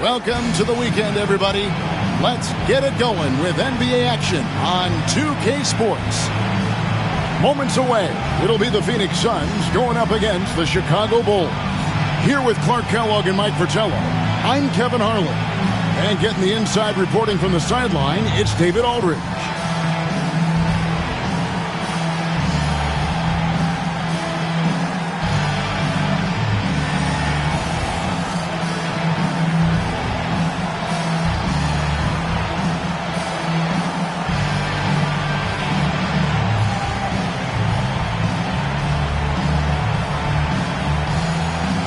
Welcome to the weekend, everybody. Let's get it going with NBA action on 2K Sports. Moments away, it'll be the Phoenix Suns going up against the Chicago Bulls. Here with Clark Kellogg and Mike Fratello, I'm Kevin Harlan. And getting the inside reporting from the sideline, it's David Aldridge.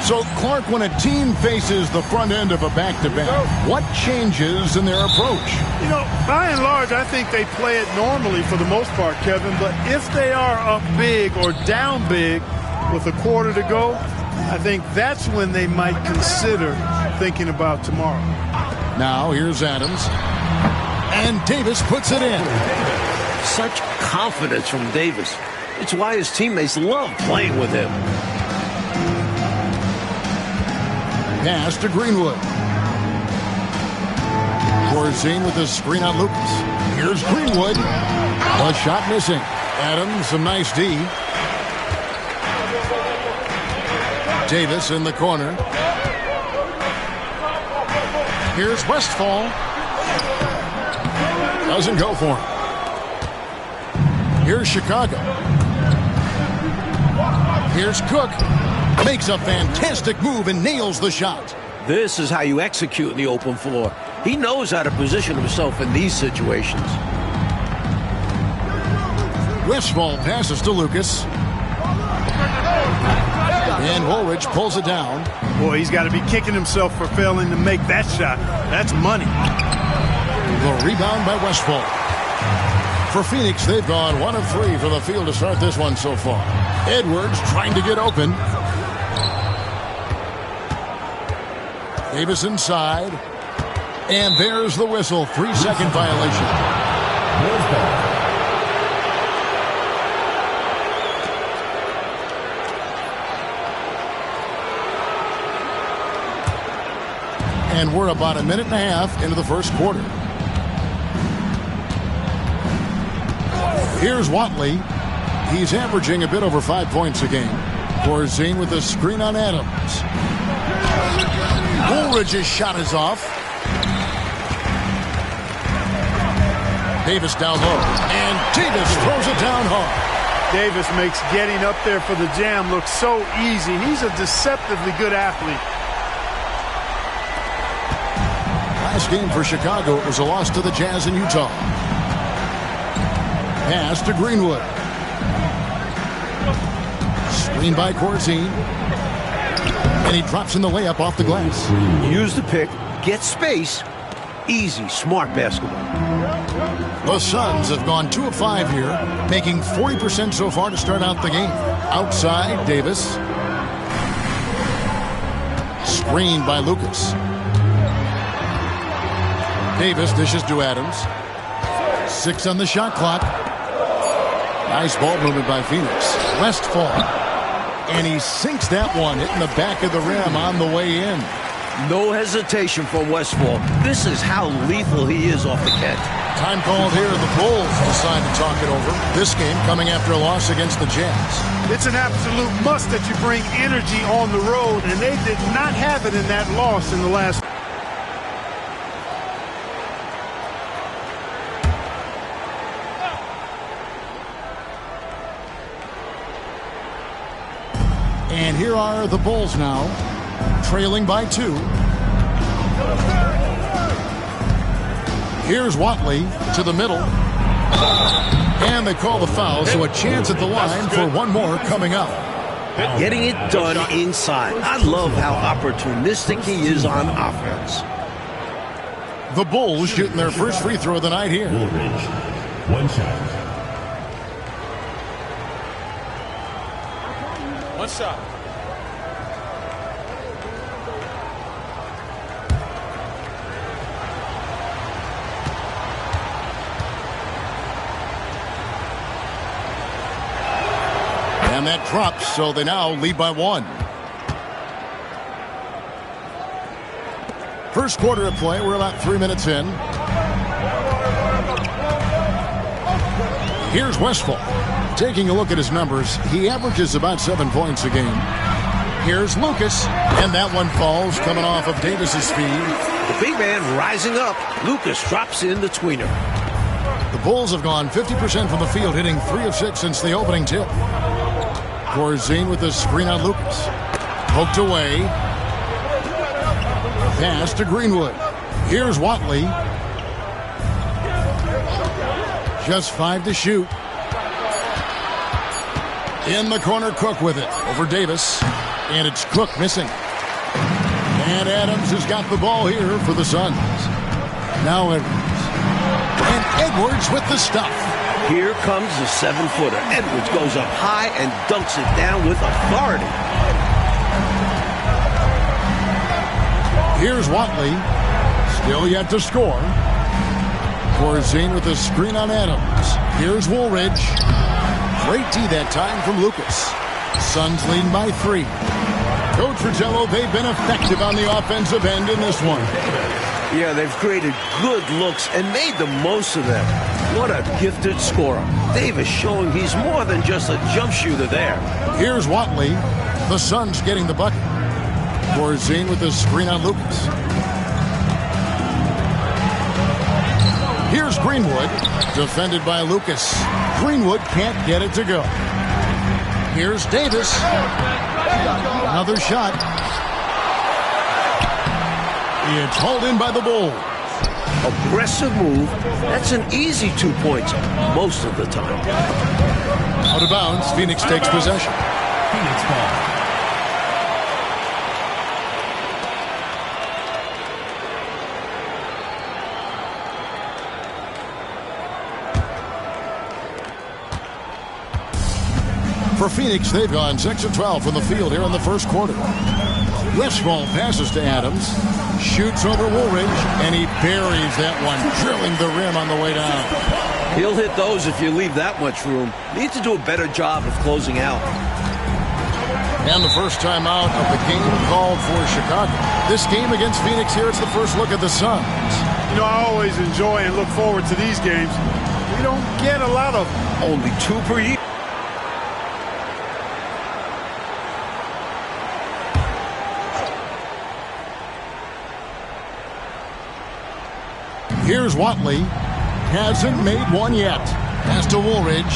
So, Clark, when a team faces the front end of a back-to-back, what changes in their approach? You know, by and large, I think they play it normally for the most part, Kevin. But if they are up big or down big with a quarter to go, I think that's when they might consider thinking about tomorrow. Now, here's Adams. And Davis puts it in. Such confidence from Davis. It's why his teammates love playing with him. Pass to Greenwood. Corzine with the screen on Lucas. Here's Greenwood. A shot missing. Adams, some nice D. Davis in the corner. Here's Westfall. Doesn't go for him. Here's Chicago. Here's Cook. Makes a fantastic move and nails the shot. This is how you execute in the open floor. He knows how to position himself in these situations. Westfall passes to Lucas. And Woolridge pulls it down. Boy, he's got to be kicking himself for failing to make that shot. That's money. The rebound by Westfall. For Phoenix, they've gone 1 of 3 from the field to start this one so far. Edwards trying to get open. Davis inside. And there's the whistle. 3-second violation. And we're about a minute and a half into the first quarter. Here's Watley. He's averaging a bit over 5 points a game. Corzine with the screen on Adams. Woolridge's shot is off. Davis down low. And Davis throws it down hard. Davis makes getting up there for the jam look so easy. He's a deceptively good athlete. Last game for Chicago, it was a loss to the Jazz in Utah. Pass to Greenwood. Screen by Corzine. And he drops in the layup off the glass. Use the pick, get space. Easy, smart basketball. The Suns have gone 2 of 5 here, making 40% so far to start out the game. Outside, Davis. Screened by Lucas. Davis dishes to Adams. 6 on the shot clock. Nice ball movement by Phoenix. Westfall. And he sinks that one, hitting the back of the rim on the way in. No hesitation from Westfall. This is how lethal he is off the catch. Time called here. The Bulls decide to talk it over. This game coming after a loss against the Jazz. It's an absolute must that you bring energy on the road, and they did not have it in that loss in the last. And here are the Bulls now, trailing by 2. Here's Watley to the middle. And they call the foul, so a chance at the line for one more coming up. Getting it done inside. I love how opportunistic he is on offense. The Bulls shooting their first free throw of the night here. Woolridge, 1 shot. One shot. And that drops, so they now lead by 1. First quarter of play. We're about 3 minutes in. Here's Westphal. Taking a look at his numbers, he averages about 7 points a game. Here's Lucas, and that one falls, coming off of Davis's feed. The big man rising up. Lucas drops in the tweener. The Bulls have gone 50% from the field, hitting 3 of 6 since the opening tip. Corzine with the screen on Lucas. Poked away. Pass to Greenwood. Here's Watley. Just 5 to shoot. In the corner, Cook with it. Over Davis. And it's Cook missing. And Adams has got the ball here for the Suns. Now Edwards. And Edwards with the stuff. Here comes the 7-footer. Edwards goes up high and dunks it down with authority. Here's Watley. Still yet to score. Corzine with the screen on Adams. Here's Woolridge. Great D that time from Lucas. Suns leading by 3. Coach Fratello, they've been effective on the offensive end in this one. Yeah, they've created good looks and made the most of them. What a gifted scorer. Davis showing he's more than just a jump shooter there. Here's Watley. The Suns getting the bucket. Corzine with the screen on Lucas. Here's Greenwood. Defended by Lucas. Greenwood can't get it to go. Here's Davis. Another shot. It's hauled in by the Bulls. Aggressive move. That's an easy 2 points most of the time. Out of bounds. Phoenix takes possession. Phoenix ball. For Phoenix, they've gone 6 of 12 from the field here in the first quarter. Westphal passes to Adams. Shoots over Woolridge, and he buries that one, drilling the rim on the way down. He'll hit those if you leave that much room. Need to do a better job of closing out. And the first time out of the game called for Chicago. This game against Phoenix here, it's the first look at the Suns. You know, I always enjoy and look forward to these games. We don't get a lot of them. Only 2 per year. Here's Watley. Hasn't made one yet. Pass to Woolridge.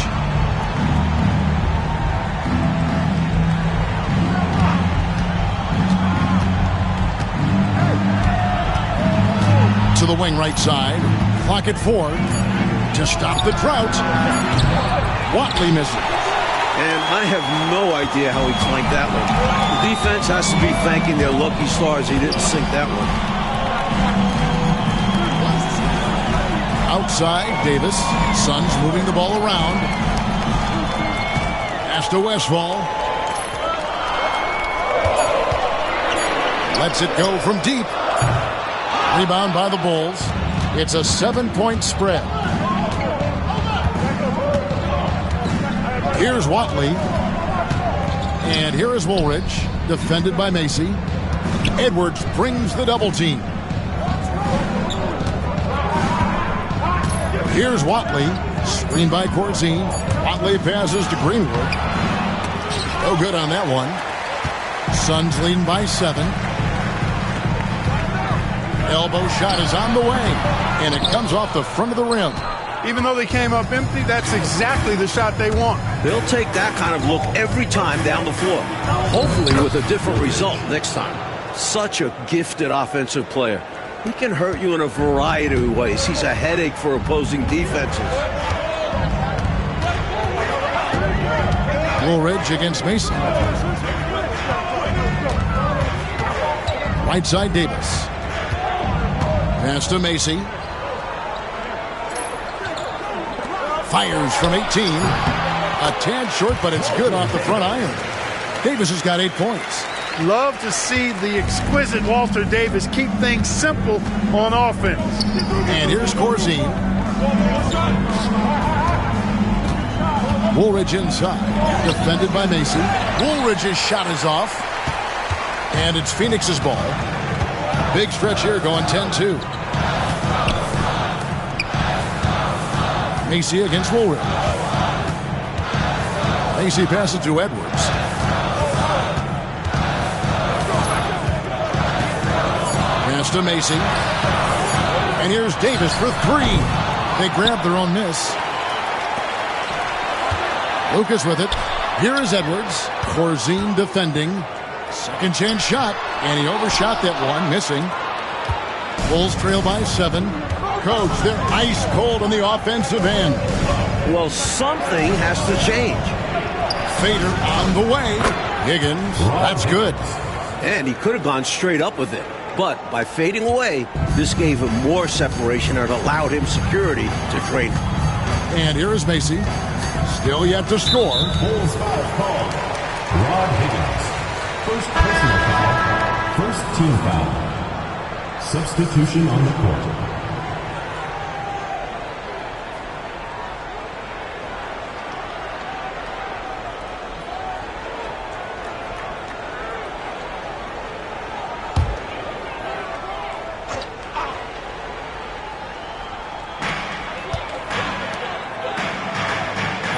To the wing right side. Clock at 4. To stop the drought. Watley misses. And I have no idea how he clanked that one. The defense has to be thanking their lucky stars he didn't sink that one. Outside, Davis. Suns moving the ball around. Pass to Westphal. Lets it go from deep. Rebound by the Bulls. It's a 7-point spread. Here's Watley. And here is Woolridge. Defended by Macy. Edwards brings the double team. Here's Watley. Screened by Corzine. Watley passes to Greenwood. No good on that one. Suns leading by 7. Elbow shot is on the way. And it comes off the front of the rim. Even though they came up empty, that's exactly the shot they want. They'll take that kind of look every time down the floor. Hopefully with a different result next time. Such a gifted offensive player. He can hurt you in a variety of ways. He's a headache for opposing defenses. Woolridge against Mason. Right side, Davis. Pass to Macy. Fires from 18. A tad short, but it's good off the front iron. Davis has got 8 points. Love to see the exquisite Walter Davis keep things simple on offense. And here's Corzine. Woolridge inside. Defended by Macy. Woolridge's shot is off. And it's Phoenix's ball. Big stretch here going 10-2. Macy against Woolridge. Macy passes to Edwards. Pass to Macy. And here's Davis for three. They grab their own miss. Lucas with it. Here is Edwards. Corzine defending. Second chance shot. And he overshot that one, missing. Bulls trail by 7. Coach, they're ice cold on the offensive end. Well, something has to change. Fader on the way. Higgins, that's good. And he could have gone straight up with it. But by fading away, this gave him more separation and allowed him security to drain him. And here is Macy. Still yet to score. Bulls foul called. Rod Higgins. First personal foul. First team foul. Substitution on the court.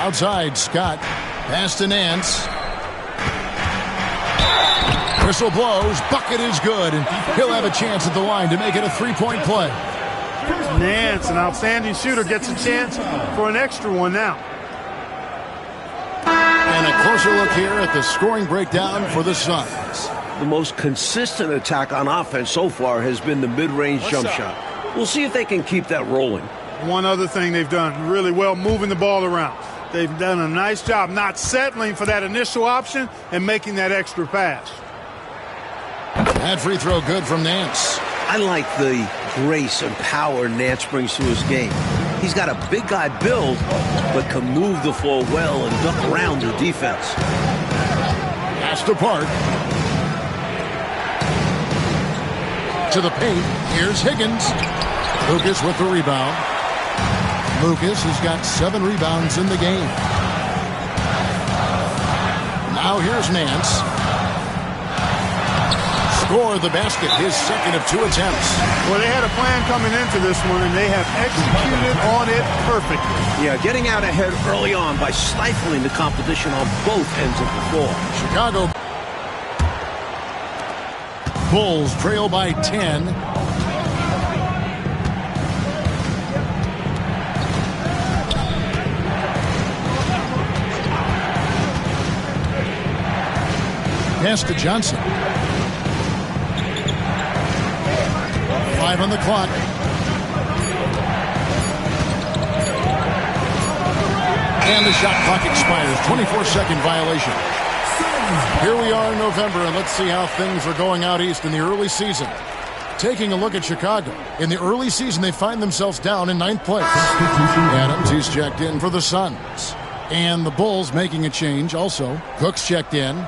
Outside, Scott. Pass to Nance. Whistle blows. Bucket is good. And he'll have a chance at the line to make it a three-point play. Nance, an outstanding shooter, gets a chance for an extra one now. And a closer look here at the scoring breakdown for the Suns. The most consistent attack on offense so far has been the mid-range jump shot. We'll see if they can keep that rolling. One other thing they've done really well, moving the ball around. They've done a nice job not settling for that initial option and making that extra pass. That free throw good from Nance. I like the grace and power Nance brings to his game. He's got a big guy build, but can move the floor well and duck around the defense. Pass to Park. To the paint. Here's Higgins. Lucas with the rebound. Lucas has got 7 rebounds in the game. Now here's Nance. Score the basket, his second of 2 attempts. Well, they had a plan coming into this one, and they have executed on it perfectly. Yeah, getting out ahead early on by stifling the competition on both ends of the floor. Chicago Bulls trail by 10. Pass to Johnson. 5 on the clock. And the shot clock expires. 24-second violation. Here we are in November, and let's see how things are going out east in the early season. Taking a look at Chicago. In the early season, they find themselves down in 9th place. Adams, he's checked in for the Suns. And the Bulls making a change also. Cook's checked in.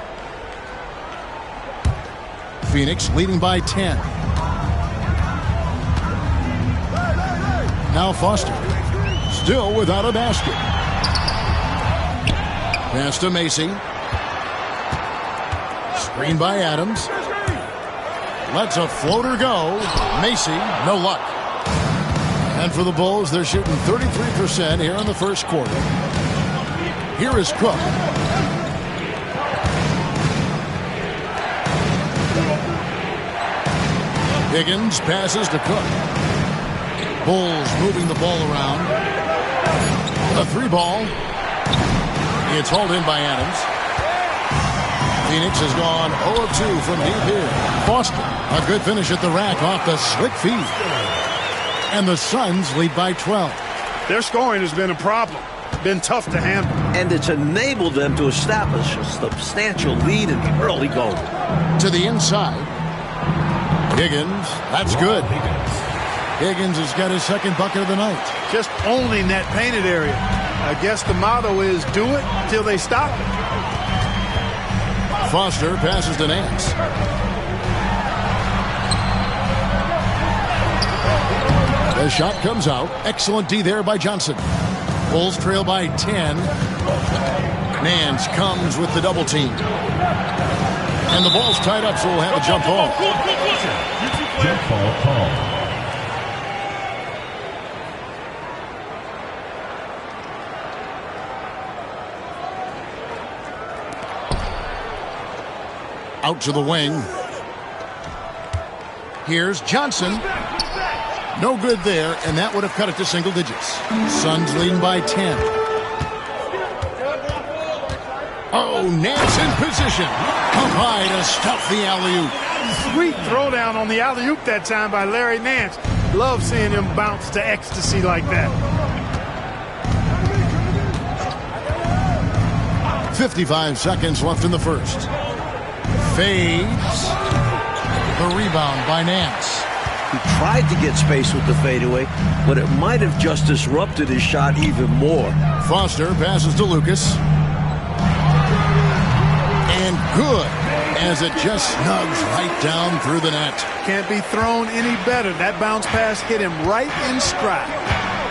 Phoenix leading by 10. Now Foster. Still without a basket. Pass to Macy. Screen by Adams. Lets a floater go. Macy, no luck. And for the Bulls, they're shooting 33% here in the first quarter. Here is Cook. Higgins passes to Cook. Bulls moving the ball around. A 3-ball. It's hauled in by Adams. Phoenix has gone 0-2 from deep here. Boston, a good finish at the rack off the slick feed. And the Suns lead by 12. Their scoring has been a problem. Been tough to handle. And it's enabled them to establish a substantial lead in the early going. To the inside. Higgins, that's good. Higgins has got his second bucket of the night. Just owning that painted area. I guess the motto is do it till they stop it. Foster passes to Nance. The shot comes out. Excellent D there by Johnson. Bulls trail by 10. Nance comes with the double team. And the ball's tied up, so we'll have a jump ball. Jump ball called. Out to the wing. Here's Johnson. No good there, and that would have cut it to single digits. Suns leading by 10. Oh, Nance in position. Up high to stuff the alley-oop. Sweet throwdown on the alley-oop that time by Larry Nance. Love seeing him bounce to ecstasy like that. 55 seconds left in the first. Fades. The rebound by Nance. He tried to get space with the fadeaway, but it might have just disrupted his shot even more. Foster passes to Lucas. And good, as it just snugs right down through the net. Can't be thrown any better. That bounce pass hit him right in stride.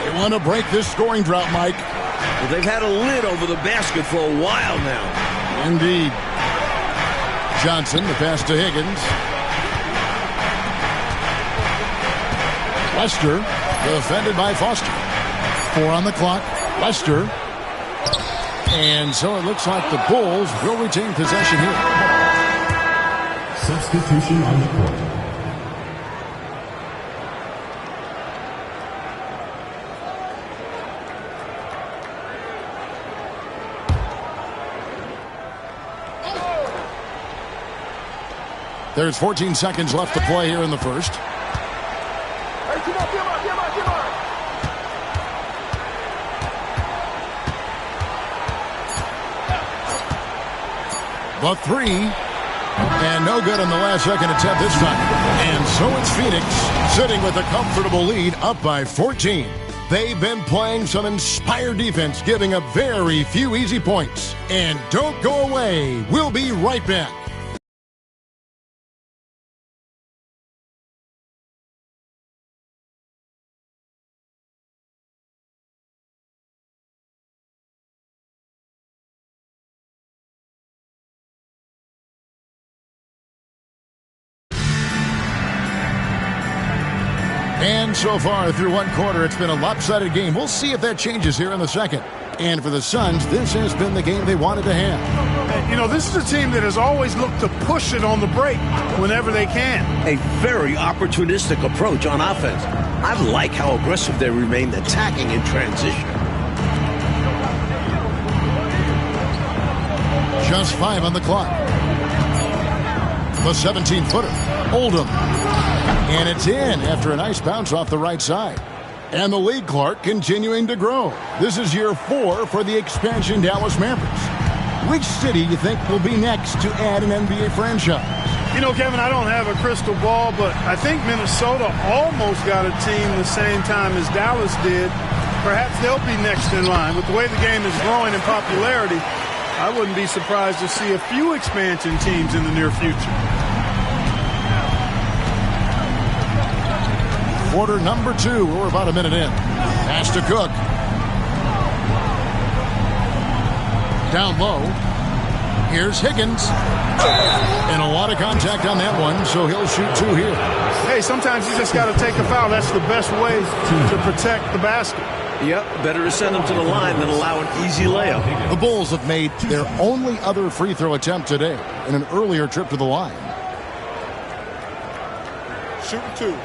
They want to break this scoring drought, Mike. Well, they've had a lid over the basket for a while now. Indeed. Johnson, the pass to Higgins. Lester, defended by Foster. 4 on the clock. Lester. And so it looks like the Bulls will retain possession here. Substitution on the court. There's 14 seconds left to play here in the first. The three, and no good on the last second attempt this time. And so it's Phoenix sitting with a comfortable lead up by 14. They've been playing some inspired defense, giving up very few easy points. And don't go away. We'll be right back. And so far through one quarter, it's been a lopsided game. We'll see if that changes here in the second. And for the Suns, this has been the game they wanted to have. You know, this is a team that has always looked to push it on the break whenever they can. A very opportunistic approach on offense. I like how aggressive they remain attacking in transition. Just 5 on the clock. The 17-footer. Oldham. And it's in after a nice bounce off the right side. And the lead, Clark, continuing to grow. This is year 4 for the expansion Dallas Mavericks. Which city you think will be next to add an NBA franchise? You know, Kevin, I don't have a crystal ball, but I think Minnesota almost got a team the same time as Dallas did. Perhaps they'll be next in line. With the way the game is growing in popularity, I wouldn't be surprised to see a few expansion teams in the near future. Quarter number 2. We're about a minute in. Pass to Cook. Down low. Here's Higgins. And a lot of contact on that one, so he'll shoot 2 here. Hey, sometimes you just got to take a foul. That's the best way to protect the basket. Yep, better to send them to the line than allow an easy layup. The Bulls have made their only other free throw attempt today in an earlier trip to the line. Shoot 2.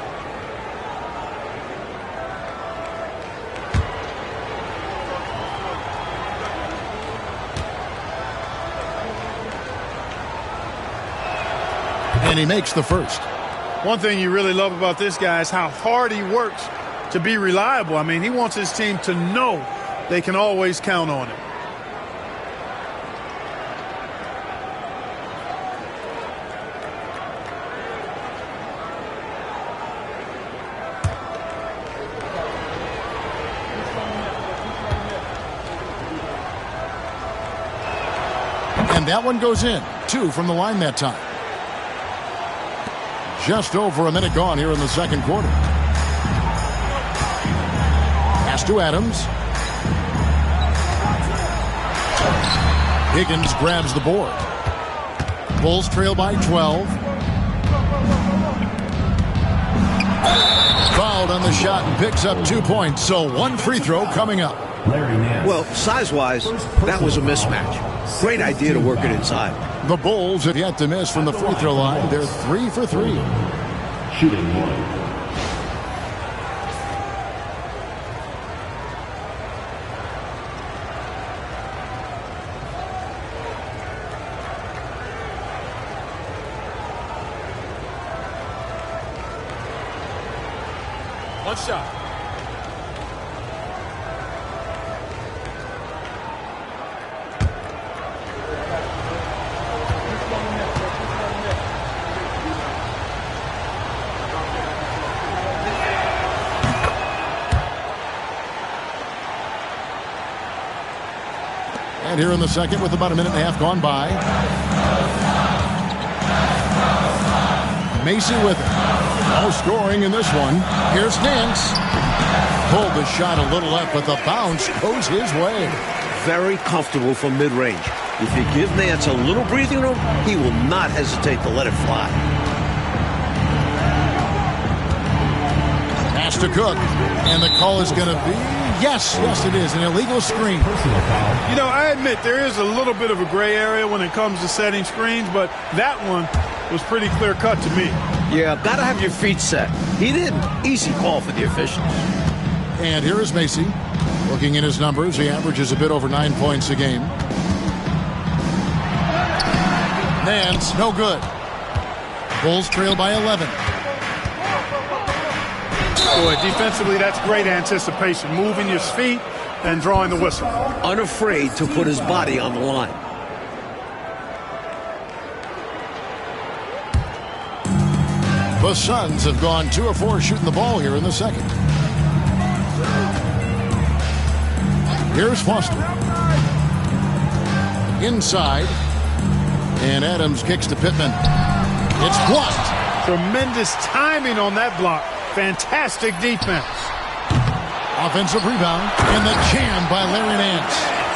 And he makes the first. One thing you really love about this guy is how hard he works to be reliable. I mean, he wants his team to know they can always count on him. And that one goes in. 2 from the line that time. Just over a minute gone here in the second quarter. Pass to Adams. Higgins grabs the board. Bulls trail by 12. the shot and picks up 2 points. So one free throw coming up. Larry Nance. Well, size-wise, that was a mismatch. Great idea to work it inside. The Bulls have yet to miss from the free throw line. They're 3 for 3. Shooting one. One shot. And here in the second with about a minute and a half gone by. Macy with it. No scoring in this one. Here's Nance. Pulled the shot a little left, but the bounce goes his way. Very comfortable from mid-range. If you give Nance a little breathing room, he will not hesitate to let it fly. Pass to Cook. And the call is going to be, yes, it is, an illegal screen. Personal foul. You know, I admit there is a little bit of a gray area when it comes to setting screens, but that one was pretty clear-cut to me. Yeah, gotta have your feet set. He didn't. Easy call for the officials. And here is Macy. Looking at his numbers, he averages a bit over 9 points a game. Nance, no good. Bulls trail by 11. Boy, defensively, that's great anticipation. Moving your feet and drawing the whistle. Unafraid to put his body on the line. The Suns have gone 2 of 4 shooting the ball here in the second. Here's Foster. Inside. And Adams kicks to Pittman. It's blocked. Tremendous timing on that block. Fantastic defense. Offensive rebound. And the jam by Larry Nance.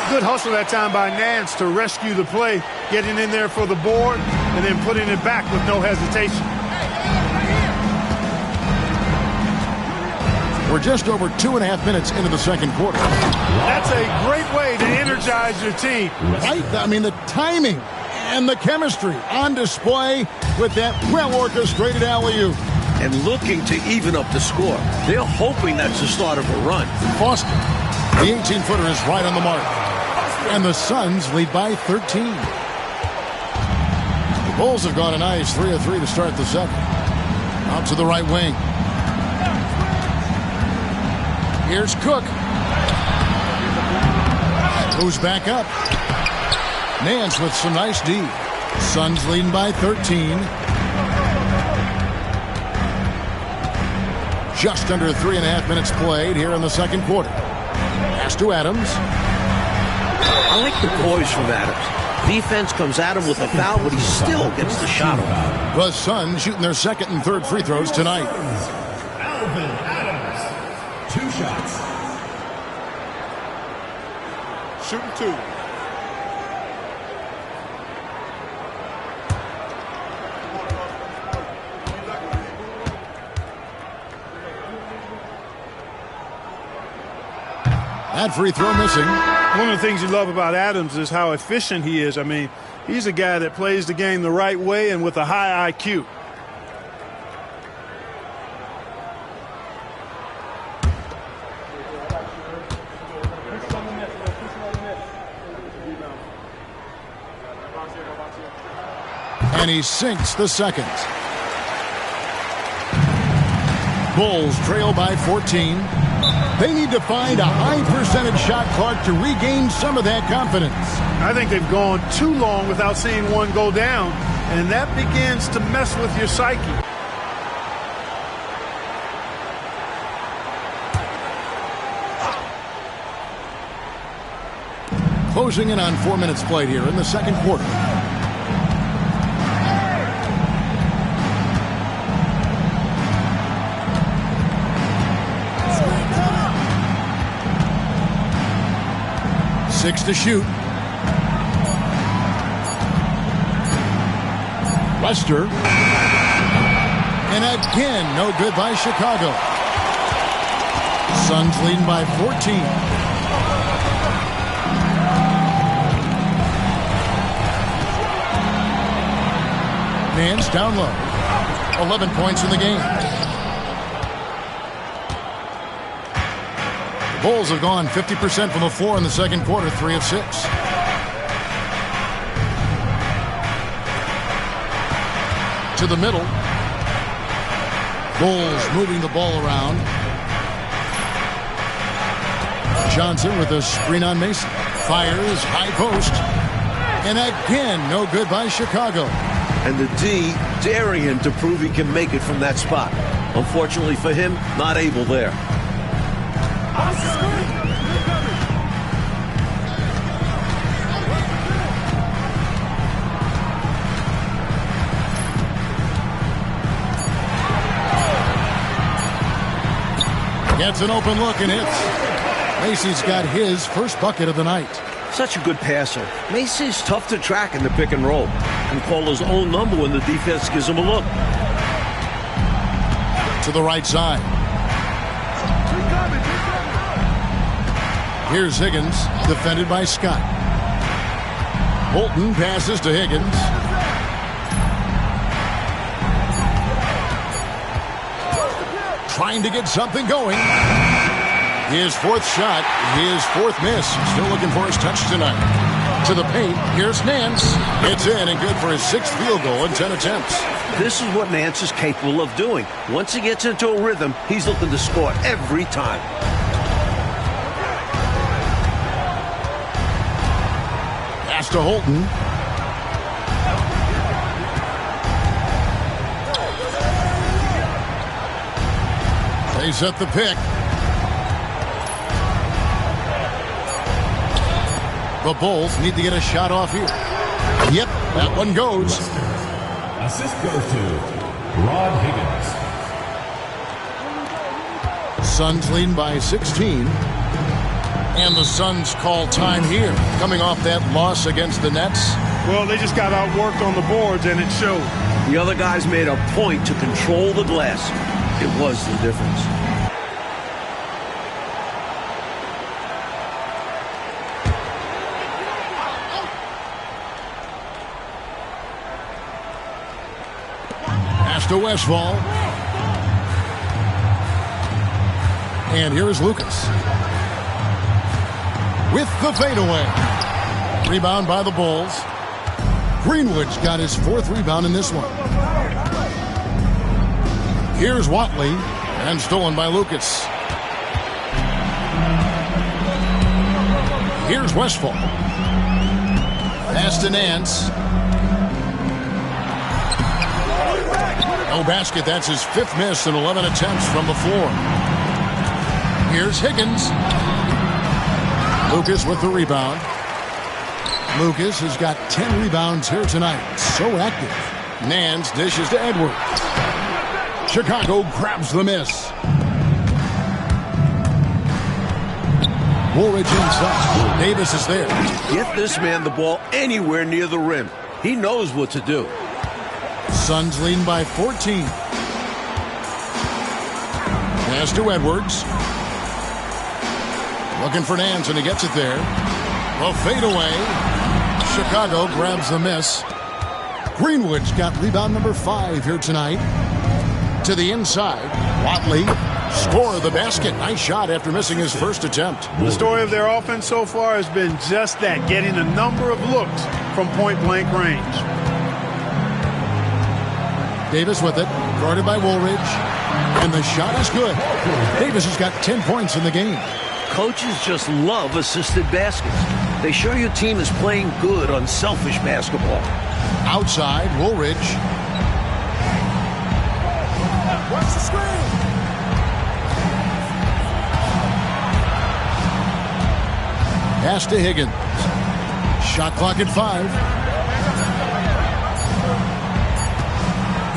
Good hustle that time by Nance to rescue the play, getting in there for the board, and then putting it back with no hesitation. We're just over 2.5 minutes into the second quarter. That's a great way to energize your team. Right? I mean, the timing and the chemistry on display with that well-orchestrated alley-oop. And looking to even up the score. They're hoping that's the start of a run. Foster, the 18-footer is right on the mark. And the Suns lead by 13. The Bulls have gone a nice 3 of 3 to start the second. Out to the right wing. Here's Cook. Moves back up. Nance with some nice D. Suns leading by 13. Just under 3.5 minutes played here in the second quarter. Pass to Adams. I like the poise from Adams. Defense comes at him with a foul, but he still gets the shot off. The Suns shooting their second and third free throws tonight. Alvin Adams. 2 shots. Shooting 2. That free throw missing. One of the things you love about Adams is how efficient he is. I mean, he's a guy that plays the game the right way and with a high IQ. And he sinks the second. Bulls trail by 14. They need to find a high percentage shot clock to regain some of that confidence. I think they've gone too long without seeing one go down, and that begins to mess with your psyche. Closing in on 4 minutes played here in the second quarter. Six to shoot. Lester. And again, no good by Chicago. Suns leading by 14. Nance down low. 11 points in the game. The Bulls have gone 50% from the floor in the second quarter, 3 of 6. To the middle. Bulls moving the ball around. Johnson with a screen on Mason. Fires, high post. And again, no good by Chicago. And the D daring him to prove he can make it from that spot. Unfortunately for him, not able there. Gets an open look and hits. Macy's got his first bucket of the night. Such a good passer. Macy's tough to track in the pick and roll. Can call his own number when the defense gives him a look. To the right side. Here's Higgins, defended by Scott. Bolton passes to Higgins. Trying to get something going. His fourth shot, his fourth miss. Still looking for his touch tonight. To the paint, here's Nance. It's in and good for his 6th field goal in 10 attempts. This is what Nance is capable of doing. Once he gets into a rhythm, he's looking to score every time. Pass to Holton. They set the pick. The Bulls need to get a shot off here. Yep, that one goes. Assist goes to Rod Higgins. Suns leading by 16. And the Suns call time here. Coming off that loss against the Nets. Well, they just got outworked on the boards, and it showed. The other guys made a point to control the glass. It was the difference. To Westfall. And here is Lucas. With the fadeaway. Rebound by the Bulls. Greenwood's got his 4th rebound in this one. Here's Watley. And stolen by Lucas. Here's Westfall. Pass to Nance. No basket. That's his 5th miss in 11 attempts from the floor. Here's Higgins. Lucas with the rebound. Lucas has got 10 rebounds here tonight. So active. Nance dishes to Edwards. Chicago grabs the miss. Woolridge inside. Davis is there. Get this man the ball anywhere near the rim. He knows what to do. Suns leading by 14. Pass to Edwards. Looking for Nance, and he gets it there. A fadeaway. Chicago grabs the miss. Greenwood's got rebound number 5 here tonight. To the inside. Watley. Score the basket. Nice shot after missing his first attempt. The story of their offense so far has been just that, getting a number of looks from point-blank range. Davis with it, guarded by Woolridge, and the shot is good. Davis has got 10 points in the game. Coaches just love assisted baskets. They show your team is playing good, unselfish basketball. Outside, Woolridge. Watch the screen. Pass to Higgins. Shot clock at 5.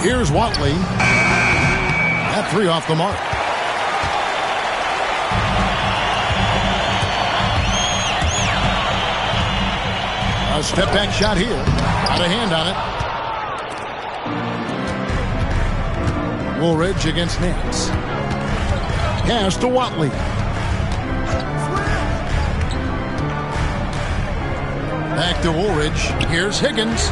Here's Watley. That 3 off the mark. A step back shot here. Got a hand on it. Woolridge against Nance. Pass to Watley. Back to Woolridge. Here's Higgins.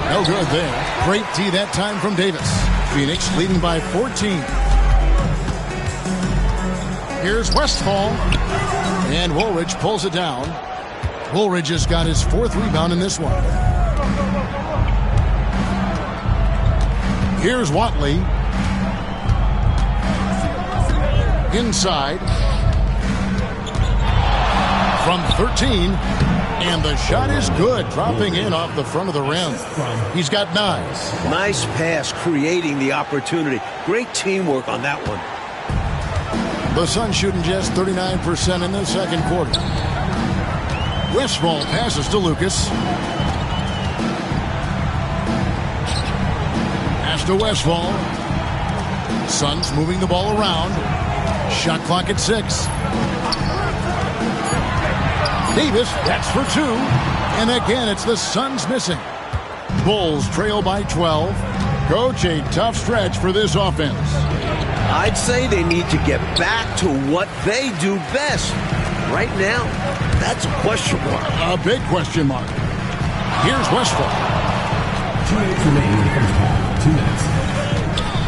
No good there. Great D that time from Davis. Phoenix leading by 14. Here's Westphal. And Woolridge pulls it down. Woolridge has got his 4th rebound in this one. Here's Watley. Inside. From 13. And the shot is good, dropping in off the front of the rim. He's got 9. Nice pass, creating the opportunity. Great teamwork on that one. The Suns shooting just 39% in the second quarter. Westphal passes to Lucas. Pass to Westphal. Suns moving the ball around. Shot clock at 6. Davis, that's for 2. And again, it's the Suns missing. Bulls trail by 12. Coach, a tough stretch for this offense. I'd say they need to get back to what they do best. Right now, that's a question mark. A big question mark. Here's Westphal. 2 minutes remaining in the first half. 2 minutes.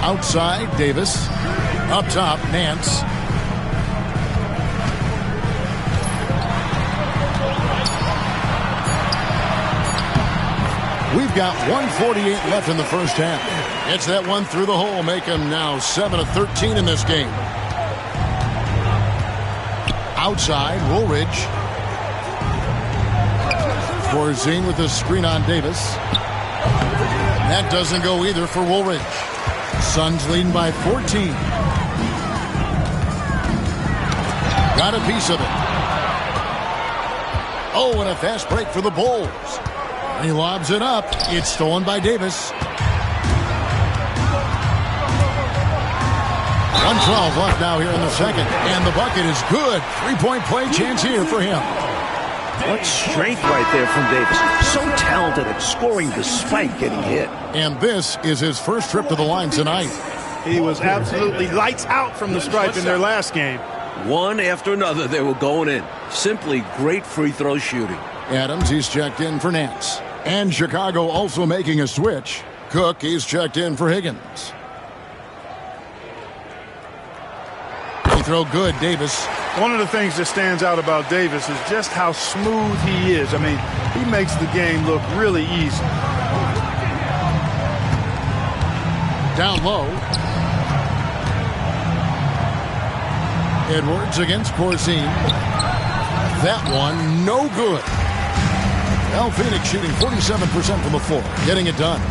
Outside, Davis. Up top, Nance. We've got 1:48 left in the first half. It's that one through the hole, make him now 7 of 13 in this game. Outside, Woolridge. Corzine with the screen on Davis. That doesn't go either for Woolridge. Suns leading by 14. Got a piece of it. Oh, and a fast break for the Bulls. He lobs it up. It's stolen by Davis. 1:12 left now here in the second. And the bucket is good. 3-point play chance here for him. What strength right there from Davis. So talented at scoring despite getting hit. And this is his first trip to the line tonight. He was absolutely lights out from the stripe in their last game. One after another, they were going in. Simply great free throw shooting. Adams, he's checked in for Nance. And Chicago also making a switch. Cook, he's checked in for Higgins. Free throw good, Davis. One of the things that stands out about Davis is just how smooth he is. I mean, he makes the game look really easy. Down low. Edwards against Corzine. That one, no good. Well, Phoenix shooting 47% from the floor, getting it done.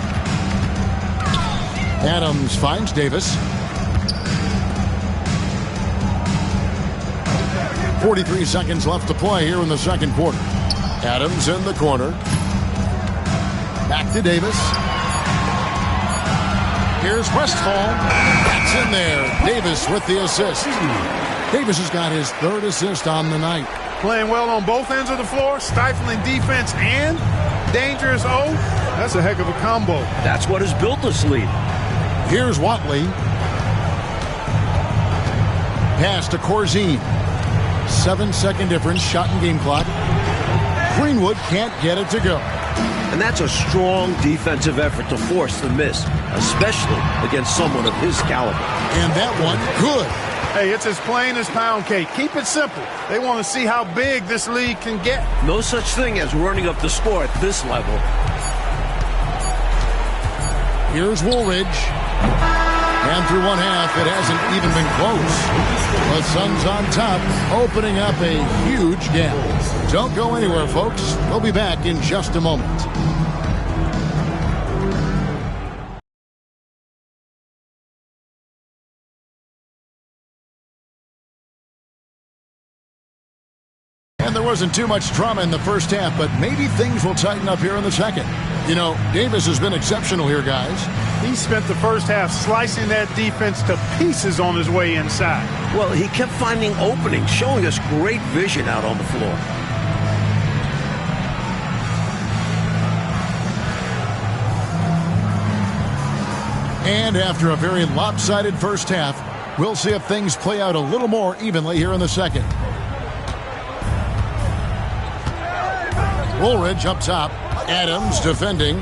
Adams finds Davis. 43 seconds left to play here in the second quarter. Adams in the corner. Back to Davis. Here's Westphal. That's in there. Davis with the assist. Davis has got his 3rd assist on the night. Playing well on both ends of the floor, stifling defense and dangerous O. That's a heck of a combo. That's what has built this lead. Here's Watley. Pass to Corzine. 7-second difference, shot and game clock. Greenwood can't get it to go. And that's a strong defensive effort to force the miss, especially against someone of his caliber. And that one, good. Hey, it's as plain as pound cake. Keep it simple. They want to see how big this league can get. No such thing as running up the score at this level. Here's Woolridge. And through one half, it hasn't even been close. The Suns on top, opening up a huge gap. Don't go anywhere, folks. We'll be back in just a moment. And there wasn't too much drama in the first half, but maybe things will tighten up here in the second. You know, Davis has been exceptional here, guys. He spent the first half slicing that defense to pieces on his way inside. Well, he kept finding openings, showing us great vision out on the floor. And after a very lopsided first half, we'll see if things play out a little more evenly here in the second. Woolridge up top. Adams defending.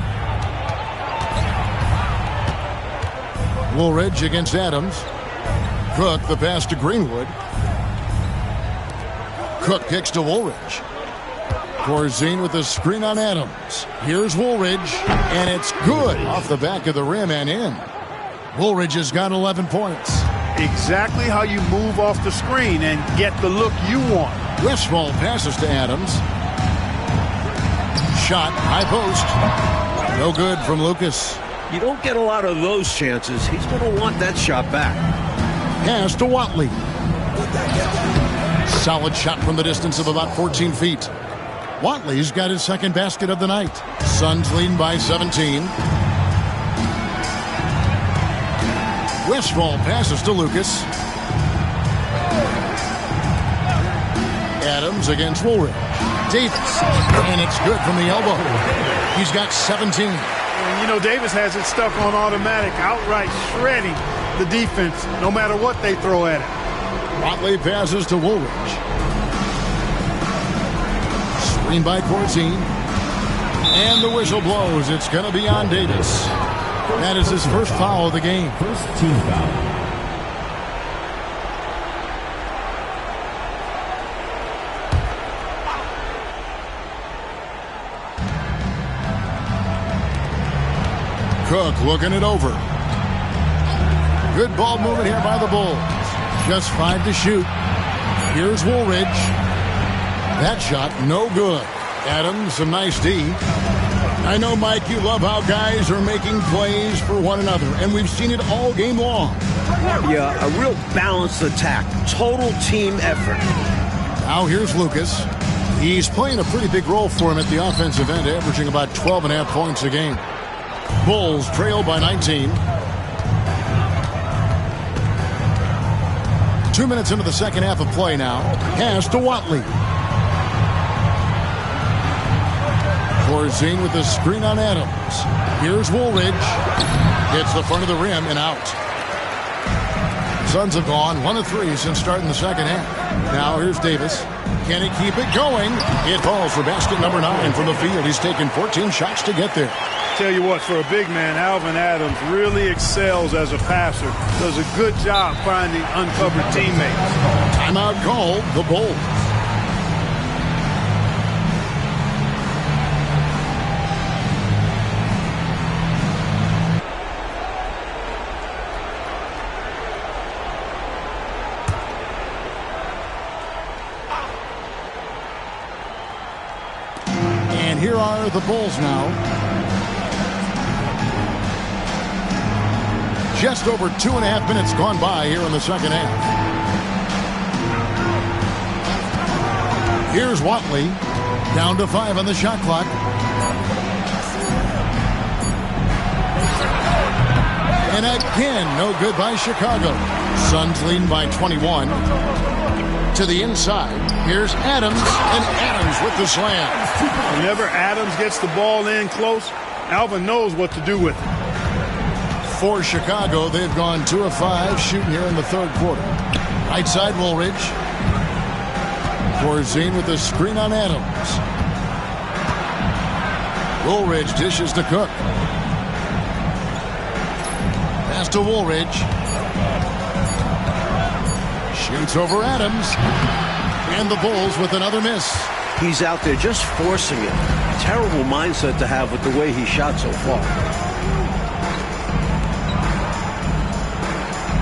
Woolridge against Adams. Cook, the pass to Greenwood. Cook kicks to Woolridge. Corzine with the screen on Adams. Here's Woolridge, and it's good off the back of the rim and in. Woolridge has got 11 points. Exactly how you move off the screen and get the look you want. Westfall passes to Adams. Shot, high post. No good from Lucas. You don't get a lot of those chances. He's going to want that shot back. Pass to Watley. Solid shot from the distance of about 14 feet. Watley's got his second basket of the night. Suns leading by 17. Westfall passes to Lucas. Adams against Woolridge. Davis, and it's good from the elbow. He's got 17. And you know, Davis has it stuck on automatic, outright shredding the defense, no matter what they throw at it. Watley passes to Woolridge. Screen by Corzine. And the whistle blows. It's going to be on Davis. That is his first foul of the game. First team foul. Cook looking it over. Good ball movement here by the Bulls. Just 5 to shoot. Here's Woolridge. That shot, no good. Adams, some nice D. I know, Mike, you love how guys are making plays for one another, and we've seen it all game long. Yeah, a real balanced attack. Total team effort. Now here's Lucas. He's playing a pretty big role for him at the offensive end, averaging about 12.5 points a game. Bulls trail by 19. 2 minutes into the second half of play now. Pass to Watley. Corzine with the screen on Adams. Here's Woolridge. Hits the front of the rim and out. Suns have gone 1 of 3 since starting the second half. Now here's Davis. Can he keep it going? It falls for basket number 9 from the field. He's taken 14 shots to get there. Tell you what, for a big man, Alvin Adams really excels as a passer. Does a good job finding uncovered teammates. Timeout called, the Bulls. And here are the Bulls now. Just over 2.5 minutes gone by here in the second half. Here's Watley. Down to 5 on the shot clock. And again, no good by Chicago. Suns leading by 21. To the inside. Here's Adams, and Adams with the slam. Whenever Adams gets the ball in close, Alvin knows what to do with it. For Chicago, they've gone 2 of 5 shooting here in the third quarter. Right side, Woolridge. Corzine with the screen on Adams. Woolridge dishes to Cook. Pass to Woolridge. Shoots over Adams. And the Bulls with another miss. He's out there just forcing it. Terrible mindset to have with the way he shot so far.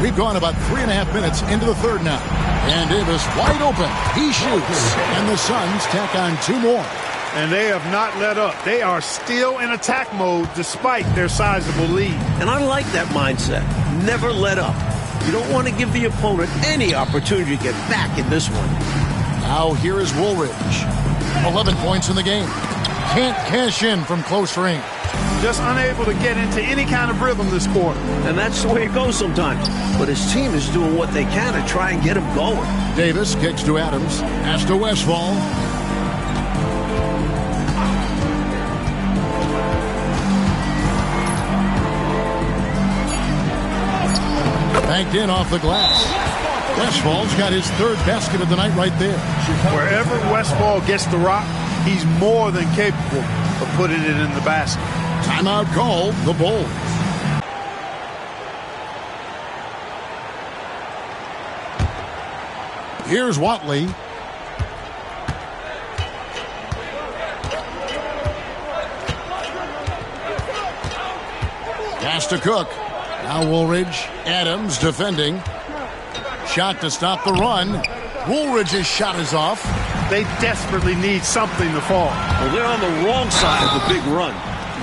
We've gone about 3.5 minutes into the third now. And Davis wide open. He shoots. And the Suns tack on 2 more. And they have not let up. They are still in attack mode despite their sizable lead. And I like that mindset. Never let up. You don't want to give the opponent any opportunity to get back in this one. Now here is Woolridge. 11 points in the game. Can't cash in from close range. Just unable to get into any kind of rhythm this quarter. And that's the way it goes sometimes. But his team is doing what they can to try and get him going. Davis kicks to Adams. Pass to Westfall. Banked in off the glass. Westfall's got his third basket of the night right there. Wherever Westfall gets the rock, he's more than capable of putting it in the basket. Timeout called, the Bulls. Here's Watley. Pass to Cook. Now Woolridge. Adams defending. Shot to stop the run. Woolridge's shot is off. They desperately need something to fall. Well, they're on the wrong side of the big run.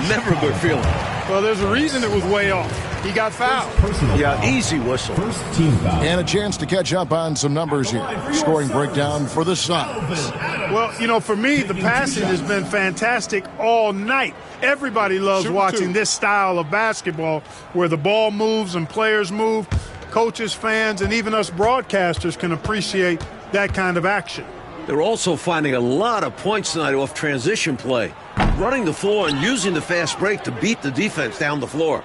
Never a good feeling. Well, there's a reason it was way off. He got fouled. Yeah, easy whistle. First team foul. And a chance to catch up on some numbers here. Scoring breakdown for the Suns. Well, you know, for me, the passing has been fantastic all night. Everybody loves watching this style of basketball where the ball moves and players move. Coaches, fans, and even us broadcasters can appreciate that kind of action. They're also finding a lot of points tonight off transition play. Running the floor and using the fast break to beat the defense down the floor.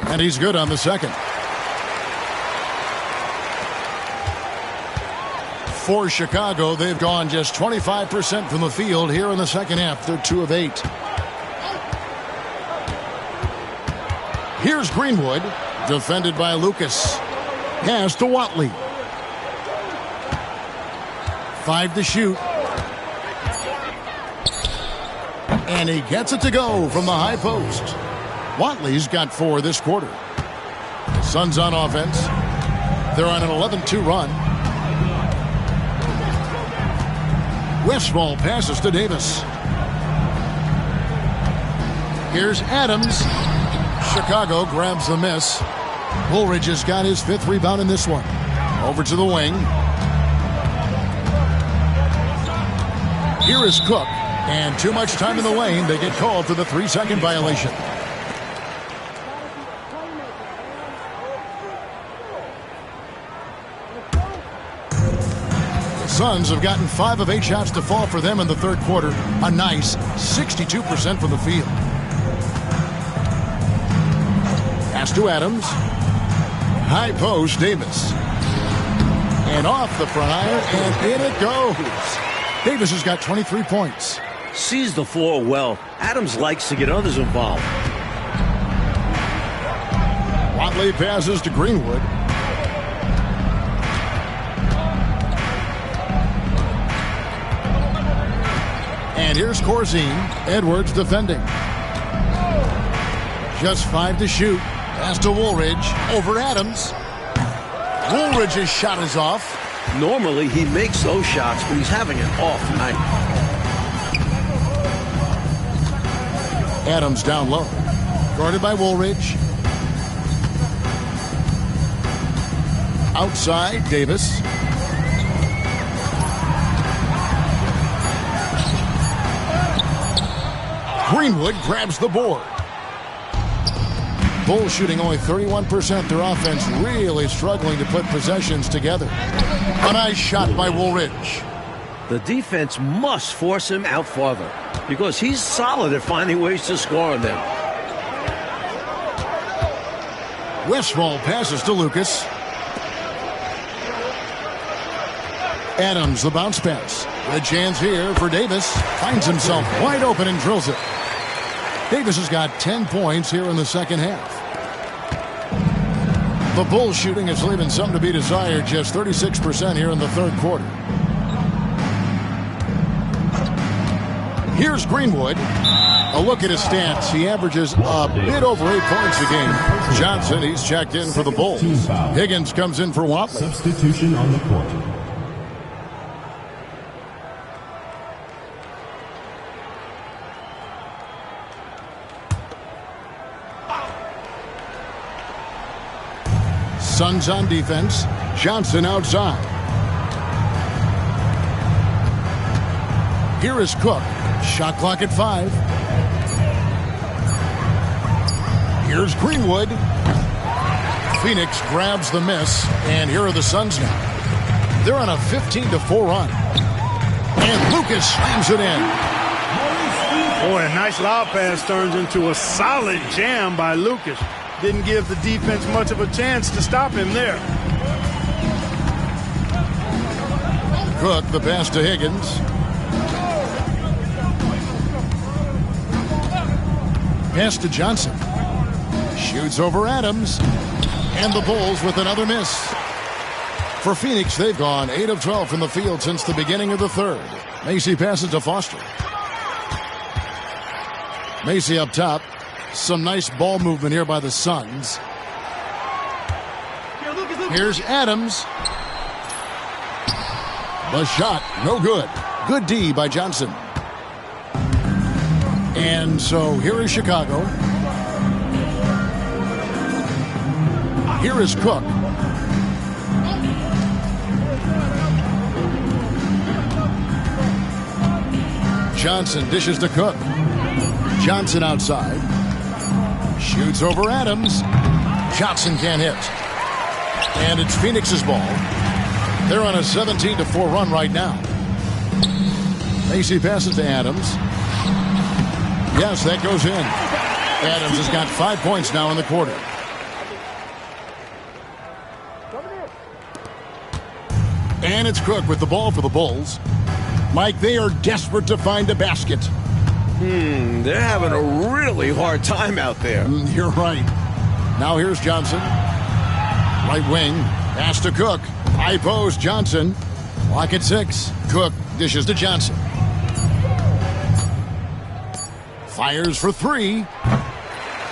And he's good on the second. For Chicago, they've gone just 25% from the field here in the second half. They're 2 of 8. Here's Greenwood, defended by Lucas. Pass to Watley. 5 to shoot. And he gets it to go from the high post. Watley's got 4 this quarter. Suns on offense. They're on an 11-2 run. Westphal passes to Davis. Here's Adams. Chicago grabs the miss. Woolridge has got his 5th rebound in this one. Over to the wing. Here is Cook. And too much time in the lane. They get called for the 3-second violation. Suns have gotten 5 of 8 shots to fall for them in the third quarter. A nice 62% from the field. Pass to Adams. High post, Davis. And off the front iron, and in it goes. Davis has got 23 points. Sees the floor well. Adams likes to get others involved. Watley passes to Greenwood. And here's Corzine. Edwards defending. Just 5 to shoot. Pass to Woolridge. Over Adams. Woolridge's shot is off. Normally he makes those shots, but he's having an off night. Adams down low. Guarded by Woolridge. Outside, Davis. Greenwood grabs the board. Bulls shooting only 31%. Their offense really struggling to put possessions together. A nice shot by Woolridge. The defense must force him out farther because he's solid at finding ways to score on them. Westphal passes to Lucas. Adams, the bounce pass. The chance here for Davis. Finds himself wide open and drills it. Davis has got 10 points here in the second half. The Bulls shooting is leaving some to be desired. Just 36% here in the third quarter. Here's Greenwood. A look at his stats. He averages a bit over 8 points a game. Johnson, he's checked in for the Bulls. Higgins comes in for Watley. Substitution on the court. Suns on defense. Johnson outside. Here is Cook. Shot clock at 5. Here's Greenwood. Phoenix grabs the miss, and here are the Suns now. They're on a 15-4 run. And Lucas slams it in. Boy, a nice lob pass turns into a solid jam by Lucas. Didn't give the defense much of a chance to stop him there. Cook, the pass to Higgins. Pass to Johnson. Shoots over Adams. And the Bulls with another miss. For Phoenix, they've gone 8 of 12 from the field since the beginning of the third. Macy passes to Foster. Macy up top. Some nice ball movement here by the Suns. Here's Adams. The shot, no good. Good D by Johnson. And so here is Chicago. Here is Cook. Johnson dishes to Cook. Johnson outside. Shoots over Adams. Johnson can't hit. And it's Phoenix's ball. They're on a 17-4 run right now. Macy passes to Adams. Yes, that goes in. Adams has got 5 points now in the quarter. And it's Cook with the ball for the Bulls. Mike, they are desperate to find a basket. They're having a really hard time out there. You're right. Now here's Johnson. Right wing. Pass to Cook. High post, Johnson. Clock at 6. Cook dishes to Johnson. Fires for 3.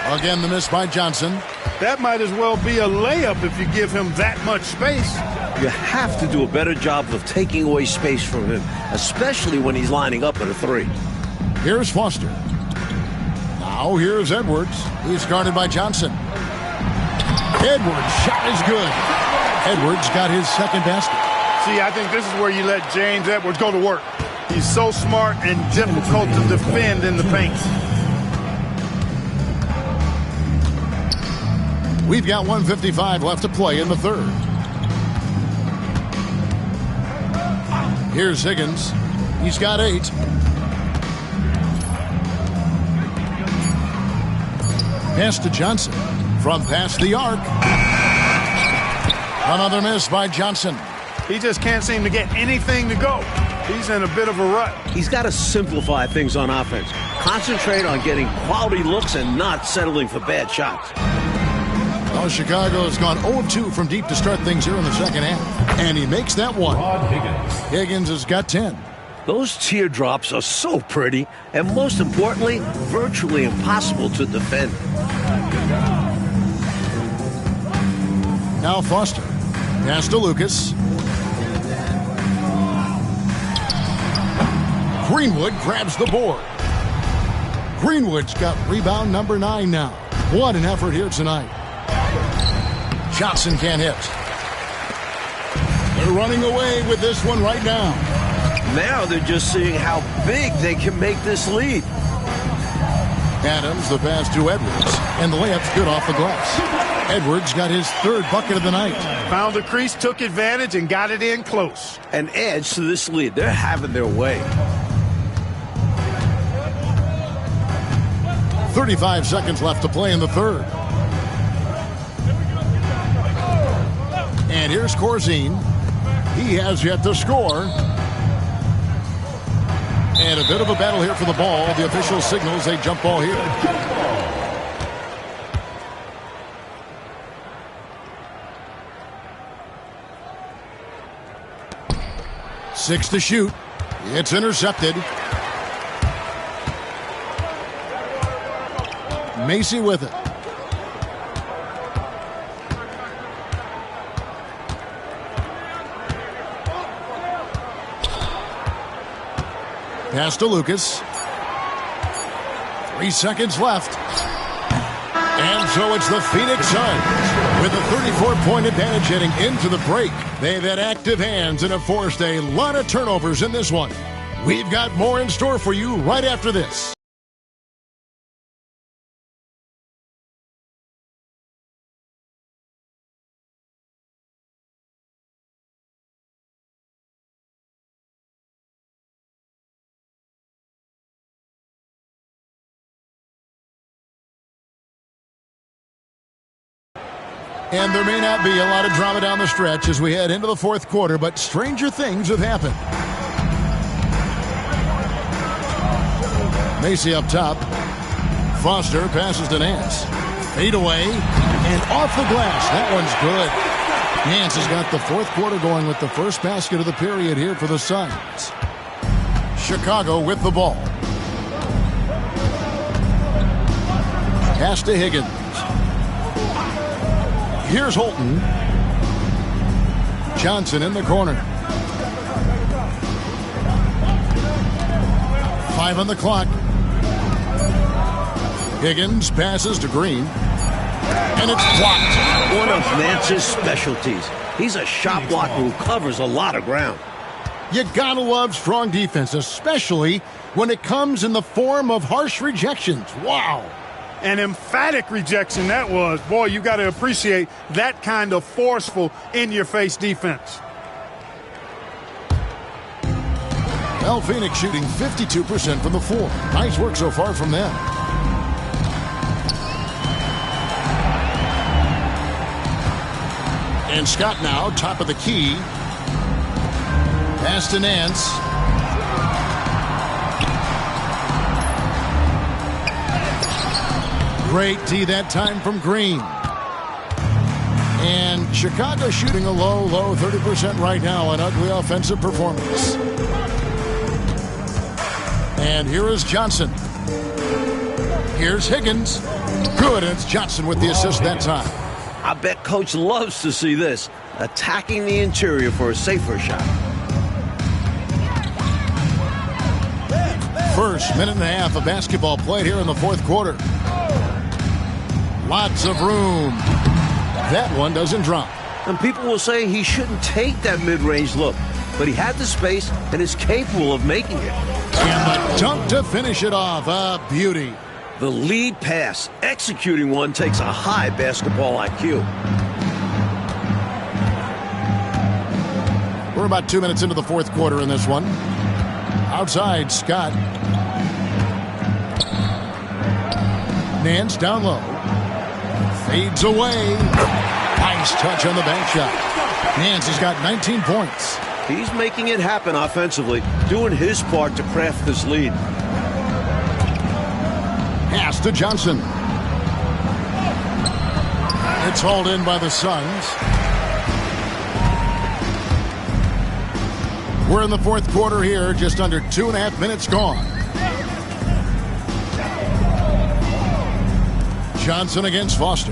Again, the miss by Johnson. That might as well be a layup if you give him that much space. You have to do a better job of taking away space from him, especially when he's lining up at a 3. Here's Foster. Now here's Edwards. He's guarded by Johnson. Edwards' shot is good. Edwards got his second basket. See, I think this is where you let James Edwards go to work. He's so smart and difficult to defend in the paint. We've got 1:55 left to play in the third. Here's Higgins. He's got 8. Pass to Johnson. From past the arc. Another miss by Johnson. He just can't seem to get anything to go. He's in a bit of a rut. He's got to simplify things on offense. Concentrate on getting quality looks and not settling for bad shots. Well, Chicago has gone 0-2 from deep to start things here in the second half. And he makes that one. Rod Higgins. Higgins has got 10. Those teardrops are so pretty, and most importantly, virtually impossible to defend. Now Foster. Pass to Lucas. Greenwood grabs the board. Greenwood's got rebound number 9 now. What an effort here tonight. Johnson can't hit. They're running away with this one right now. Now they're just seeing how big they can make this lead. Adams, the pass to Edwards. And the layup's good off the glass. Edwards got his 3rd bucket of the night. Found the crease, took advantage, and got it in close. An edge to this lead. They're having their way. 35 seconds left to play in the third. And here's Corzine. He has yet to score. And a bit of a battle here for the ball. The official signals a jump ball here. Six to shoot. It's intercepted. Macy with it. Pass to Lucas. 3 seconds left. And so it's the Phoenix Suns with a 34-point advantage heading into the break. They've had active hands and have forced a lot of turnovers in this one. We've got more in store for you right after this. And there may not be a lot of drama down the stretch as we head into the fourth quarter, but stranger things have happened. Macy up top. Foster passes to Nance. Fade away and off the glass. That one's good. Nance has got the fourth quarter going with the first basket of the period here for the Suns. Chicago with the ball. Pass to Higgins. Here's Holton. Johnson in the corner. 5 on the clock. Higgins passes to Green. And it's blocked. One of Nance's specialties. He's a shot blocker who covers a lot of ground. You gotta love strong defense, especially when it comes in the form of harsh rejections. Wow. An emphatic rejection that was. Boy, you got to appreciate that kind of forceful, in-your-face defense. Well, Phoenix shooting 52% from the floor. Nice work so far from them. And Scott now, top of the key. Pass to Nance. Great D that time from Green. And Chicago shooting a low 30% right now. An ugly offensive performance. And here is Johnson. Here's Higgins. Good, and it's Johnson with the assist that time. I bet Coach loves to see this. Attacking the interior for a safer shot. First minute and a half of basketball played here in the fourth quarter. Lots of room. That one doesn't drop. And people will say he shouldn't take that mid-range look, but he had the space and is capable of making it. And the dunk to finish it off. A beauty. The lead pass, executing one, takes a high basketball IQ. We're about 2 minutes into the fourth quarter in this one. Outside, Scott. Nance down low. Fades away. Nice touch on the bank shot. Nance has got 19 points. He's making it happen offensively, doing his part to craft this lead. Pass to Johnson. It's hauled in by the Suns. We're in the fourth quarter here, just under 2.5 minutes gone. Johnson against Foster.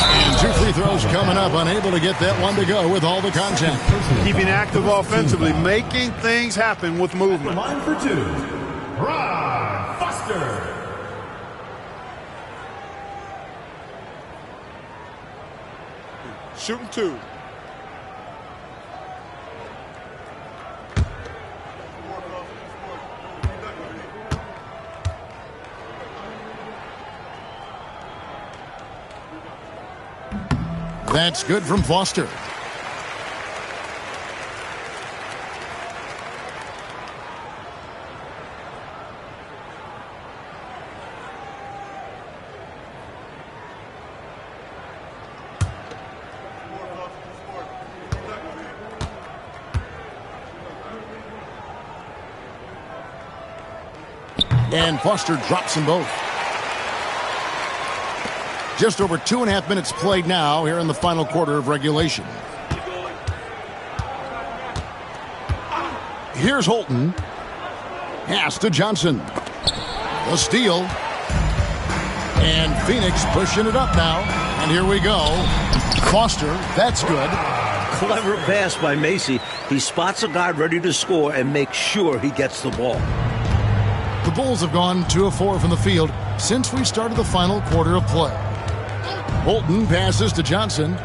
And 2 free throws coming up, unable to get that one to go with all the contact. Keeping active offensively, making things happen with movement. Line for 2, Rod Foster. Shooting 2. That's good from Foster. And Foster drops them both. Just over 2.5 minutes played now here in the final quarter of regulation. Here's Holton. Pass to Johnson. The steal. And Phoenix pushing it up now. And here we go. Foster, that's good. Clever pass by Macy. He spots a guy ready to score and makes sure he gets the ball. The Bulls have gone 2 of 4 from the field since we started the final quarter of play. Holton passes to Johnson.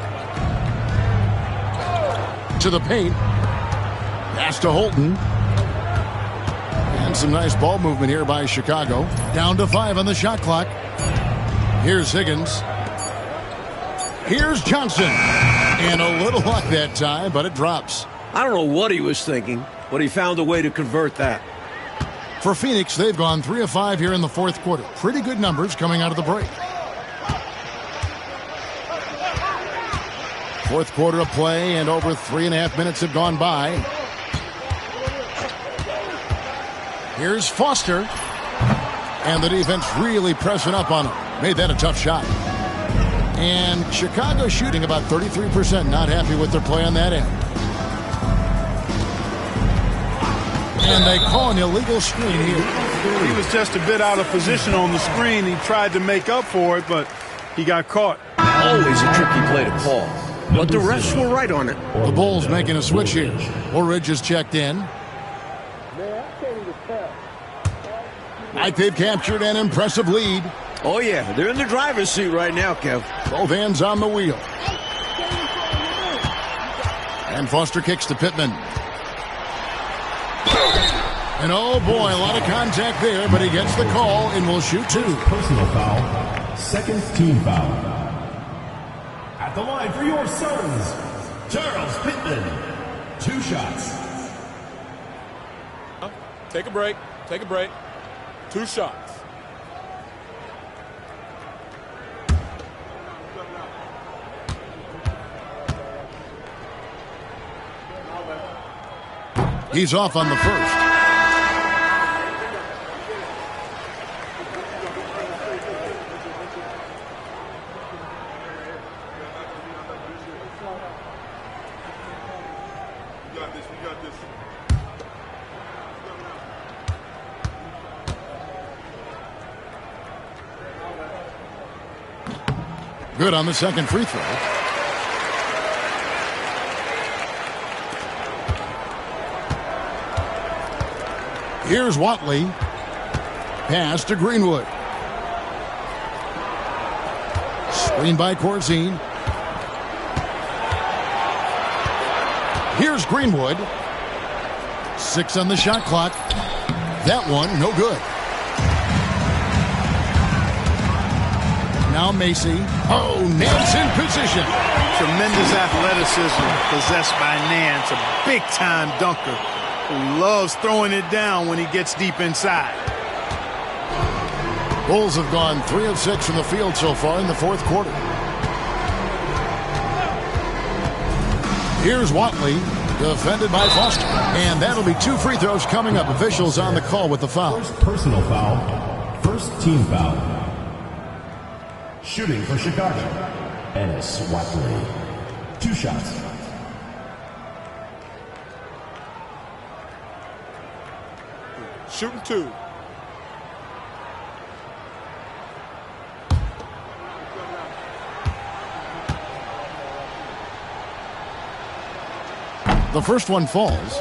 To the paint. Pass to Holton. And some nice ball movement here by Chicago. Down to 5 on the shot clock. Here's Higgins. Here's Johnson. And a little luck that time, but it drops. I don't know what he was thinking, but he found a way to convert that. For Phoenix, they've gone 3 of 5 here in the fourth quarter. Pretty good numbers coming out of the break. Fourth quarter of play, and over 3.5 minutes have gone by. Here's Foster. And the defense really pressing up on him. Made that a tough shot. And Chicago shooting about 33%. Not happy with their play on that end. And they call an illegal screen here. He was just a bit out of position on the screen. He tried to make up for it, but he got caught. Always a tricky play to call. But the refs were right on it. The Bulls making a switch here. Orridge is checked in. I think they've captured an impressive lead. Oh, yeah. They're in the driver's seat right now, Kev. Both hands on the wheel. And Foster kicks to Pittman. And oh boy, a lot of contact there, but he gets the call and will shoot two. Personal foul. Second team foul. At the line for your Suns, Charles Pittman. 2 shots. Take a break. Take a break. 2 shots. He's off on the first. Good on the second free throw. Here's Watley. Pass to Greenwood. Screen by Corzine. Here's Greenwood. 6 on the shot clock. That one, no good. Now Macy. Oh, Nance in position. Tremendous athleticism possessed by Nance, a big-time dunker who loves throwing it down when he gets deep inside. Bulls have gone 3 of 6 from the field so far in the fourth quarter. Here's Watley, defended by Foster. And that'll be 2 free throws coming up. Officials on the call with the foul. First personal foul. First team foul. Shooting for Chicago, Ennis Watley. 2 shots. Shooting 2. The first one falls.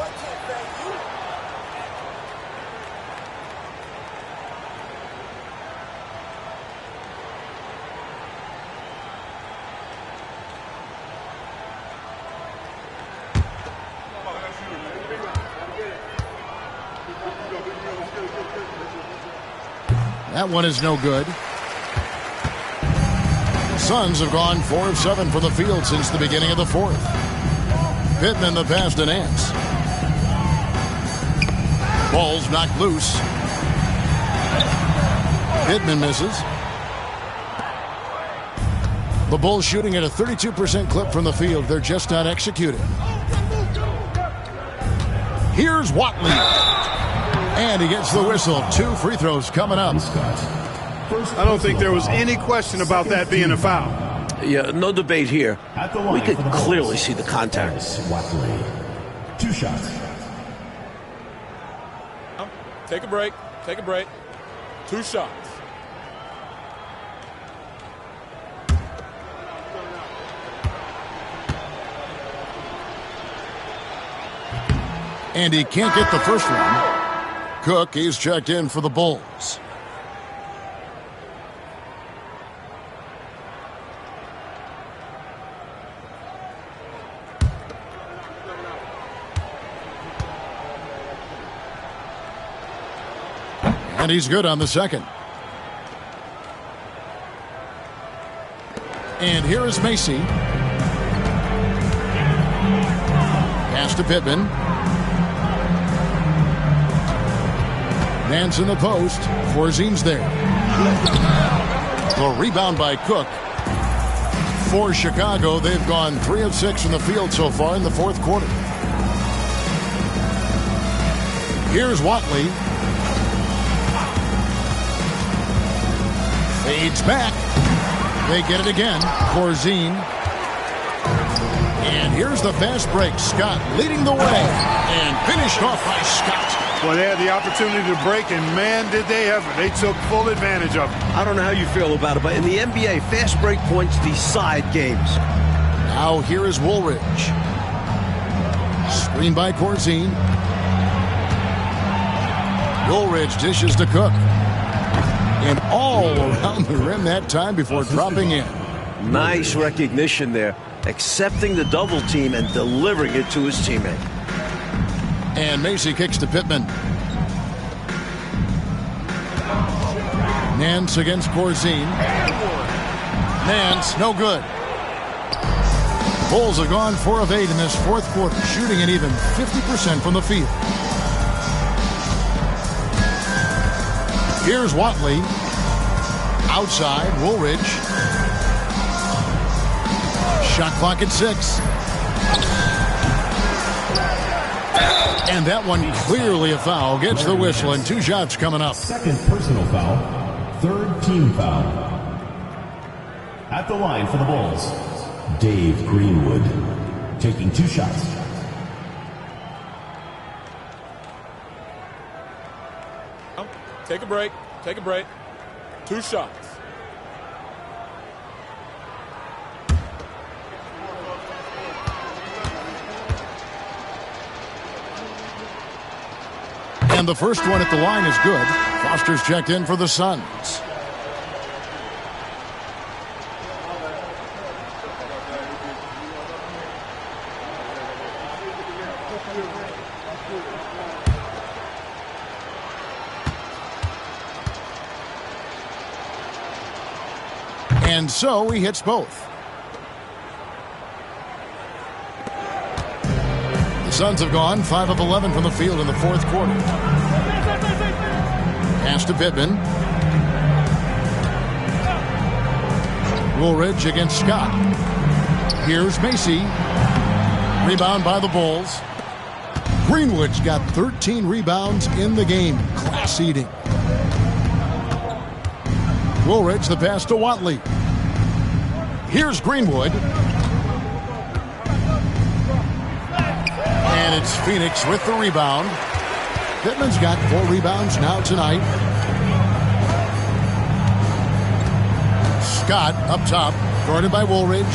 That one is no good. The Suns have gone 4 of 7 from the field since the beginning of the fourth. Pittman the pass to Nance. Ball's knocked loose. Pittman misses. The Bulls shooting at a 32% clip from the field. They're just not executing. Here's Watley. And he gets the whistle. 2 free throws coming up. I don't think there was any question about that being a foul. Yeah, no debate here. We could clearly see the contact. 2 shots. Take a break. Take a break. 2 shots. And he can't get the first one. Cook, he's checked in for the Bulls. And he's good on the second. And here is Macy. Pass to Pittman. Nance in the post. Corzine's there. The rebound by Cook. For Chicago, they've gone 3 of 6 from the field so far in the fourth quarter. Here's Watley. Fades back. They get it again. Corzine. And here's the fast break. Scott leading the way. And finished off by Scott. Well, they had the opportunity to break, and man, did they ever. They took full advantage of it. I don't know how you feel about it, but in the NBA, fast break points decide games. Now here is Woolridge. Screen by Corzine. Woolridge dishes to Cook. And all around the rim that time before dropping in. Nice recognition there. Accepting the double team and delivering it to his teammate. And Macy kicks to Pittman. Nance against Corzine. Nance, no good. Bulls have gone 4 of 8 in this fourth quarter, shooting an even 50% from the field. Here's Watley. Outside, Woolridge. Shot clock at 6. And that one clearly a foul. Gets the whistle, and 2 shots coming up. Second personal foul. Third team foul. At the line for the Bulls, Dave Greenwood, taking 2 shots. Take a break. Take a break. 2 shots. And the first one at the line is good. Foster's checked in for the Suns. And so he hits both. The Suns have gone 5 of 11 from the field in the fourth quarter. Pass to Pittman. Woolridge against Scott. Here's Macy. Rebound by the Bulls. Greenwood's got 13 rebounds in the game. Class eating. Woolridge, the pass to Watley. Here's Greenwood. And it's Phoenix with the rebound. Pittman's got 4 rebounds now tonight. Scott up top, guarded by Woolridge.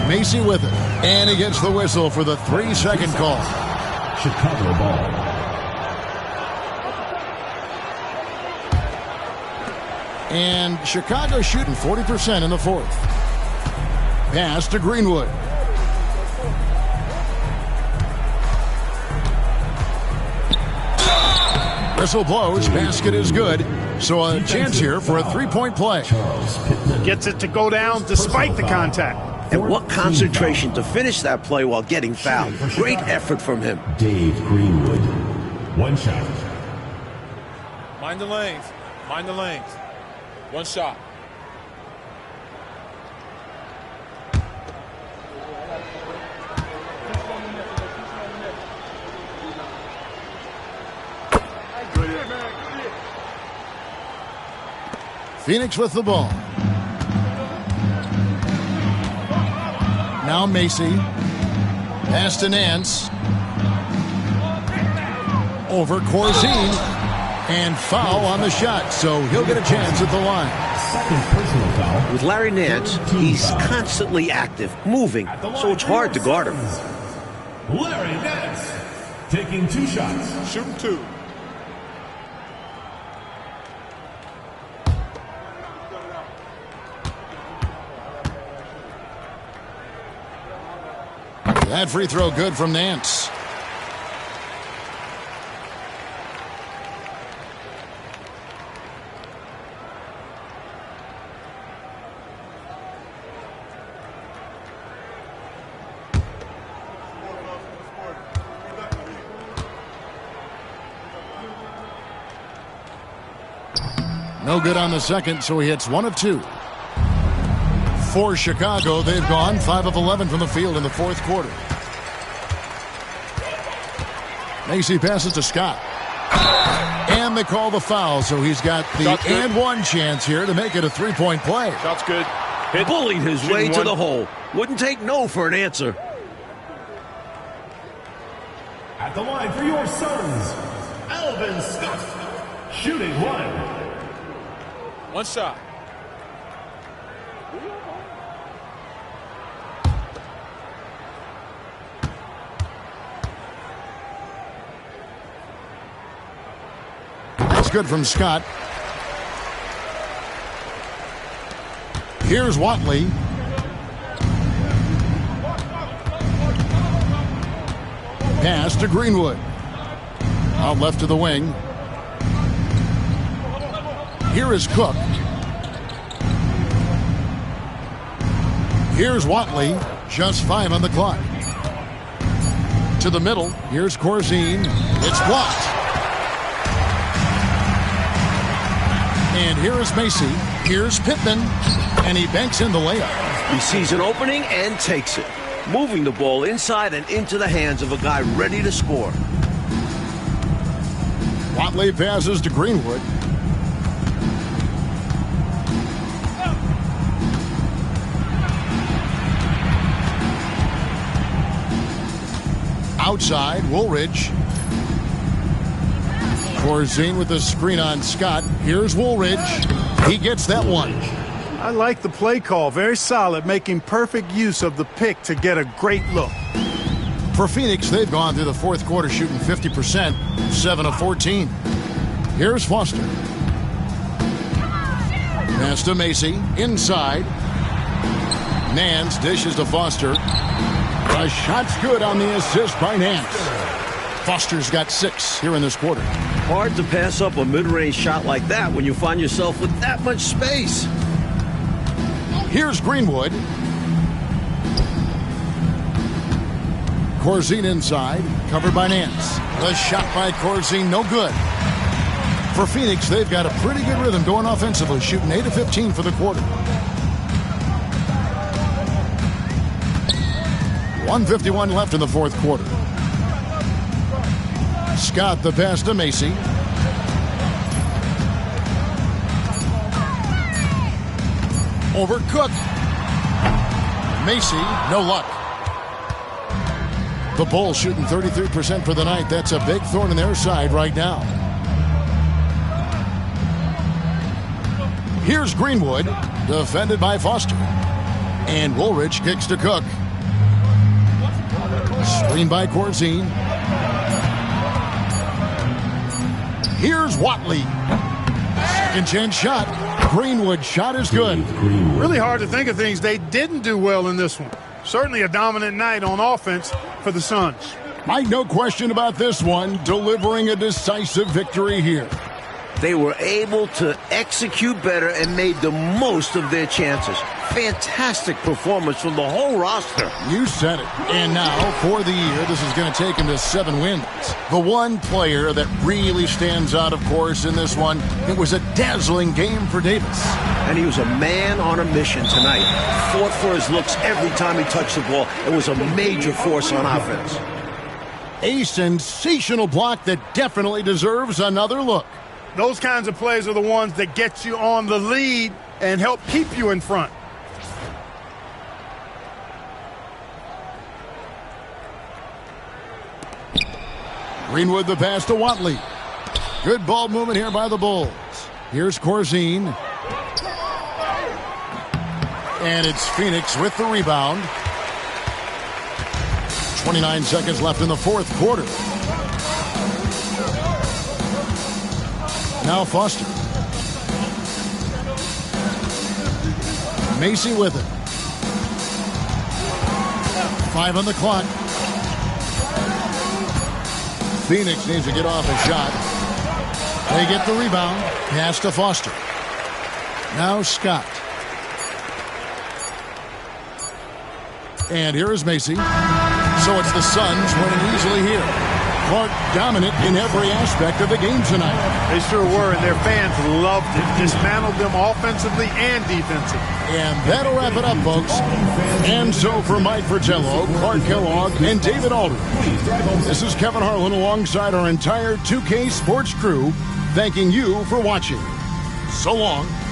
Macy with it. And he gets the whistle for the 3-second call. Chicago ball. And Chicago shooting 40% in the fourth. Pass to Greenwood. Whistle blows. Basket is good. So a chance here for a 3-point play. Gets it to go down despite the contact. And what concentration to finish that play while getting fouled. Great effort from him. Dave Greenwood. 1 shot. Mind the lanes. Mind the lanes. 1 shot. Phoenix with the ball. Now Macy. Pass to Nance. Over Corzine. And foul on the shot, so he'll get a chance at the line. Second personal foul. With Larry Nance, he's constantly active, moving, so it's hard to guard him. Larry Nance, taking 2 shots. Shooting 2. That free throw good from Nance. No good on the second, so he hits 1 of 2. For Chicago, they've gone 5 of 11 from the field in the fourth quarter. Macy passes to Scott. And they call the foul, so he's got the and one chance here to make it a three-point play. Shot's good. Hit. Bullied his way to the hole. Wouldn't take no for an answer. At the line for your Suns, Alvin Scott, shooting 1. One shot. That's good from Scott. Here's Watley. Pass to Greenwood. Out left to the wing. Here is Cook. Here's Watley. Just 5 on the clock. To the middle. Here's Corzine. It's blocked. And here is Macy. Here's Pittman. And he banks in the layup. He sees an opening and takes it, moving the ball inside and into the hands of a guy ready to score. Watley passes to Greenwood. Outside, Woolridge. Corzine with the screen on Scott. Here's Woolridge. He gets that one. I like the play call. Very solid, making perfect use of the pick to get a great look. For Phoenix, they've gone through the fourth quarter shooting 50%, 7 of 14. Here's Foster. Pass to Macy, inside. Nance dishes to Foster. The shot's good on the assist by Nance. Foster's got 6 here in this quarter. Hard to pass up a mid-range shot like that when you find yourself with that much space. Here's Greenwood. Corzine inside, covered by Nance. The shot by Corzine, no good. For Phoenix, they've got a pretty good rhythm going offensively, shooting 8 of 15 for the quarter. 1:51 left in the fourth quarter. Scott the pass to Macy. Over Cook. Macy, no luck. The Bulls shooting 33% for the night. That's a big thorn in their side right now. Here's Greenwood, defended by Foster. And Woolridge kicks to Cook. Screen by Corzine. Here's Watley. Second chance shot. Greenwood shot is good. Really hard to think of things they didn't do well in this one. Certainly a dominant night on offense for the Suns. Mike, no question about this one. Delivering a decisive victory here. They were able to execute better and made the most of their chances. Fantastic performance from the whole roster. You said it. And now, for the year, this is going to take him to 7 wins. The one player that really stands out, of course, in this one, it was a dazzling game for Davis. And he was a man on a mission tonight. Fought for his looks every time he touched the ball. It was a major force on offense. A sensational block that definitely deserves another look. Those kinds of plays are the ones that get you on the lead and help keep you in front. Greenwood the pass to Watley. Good ball movement here by the Bulls. Here's Corzine. And it's Phoenix with the rebound. 29 seconds left in the fourth quarter. Now Foster. Macy with it. 5 on the clock. Phoenix needs to get off a shot. They get the rebound. Pass to Foster. Now Scott. And here is Macy. So it's the Suns winning easily here. Clark dominant in every aspect of the game tonight. They sure were, and their fans loved it. Dismantled them offensively and defensively. And that'll wrap it up, folks. And so for Mike Fratello, Clark Kellogg, and David Aldridge, this is Kevin Harlan alongside our entire 2K Sports crew, thanking you for watching. So long.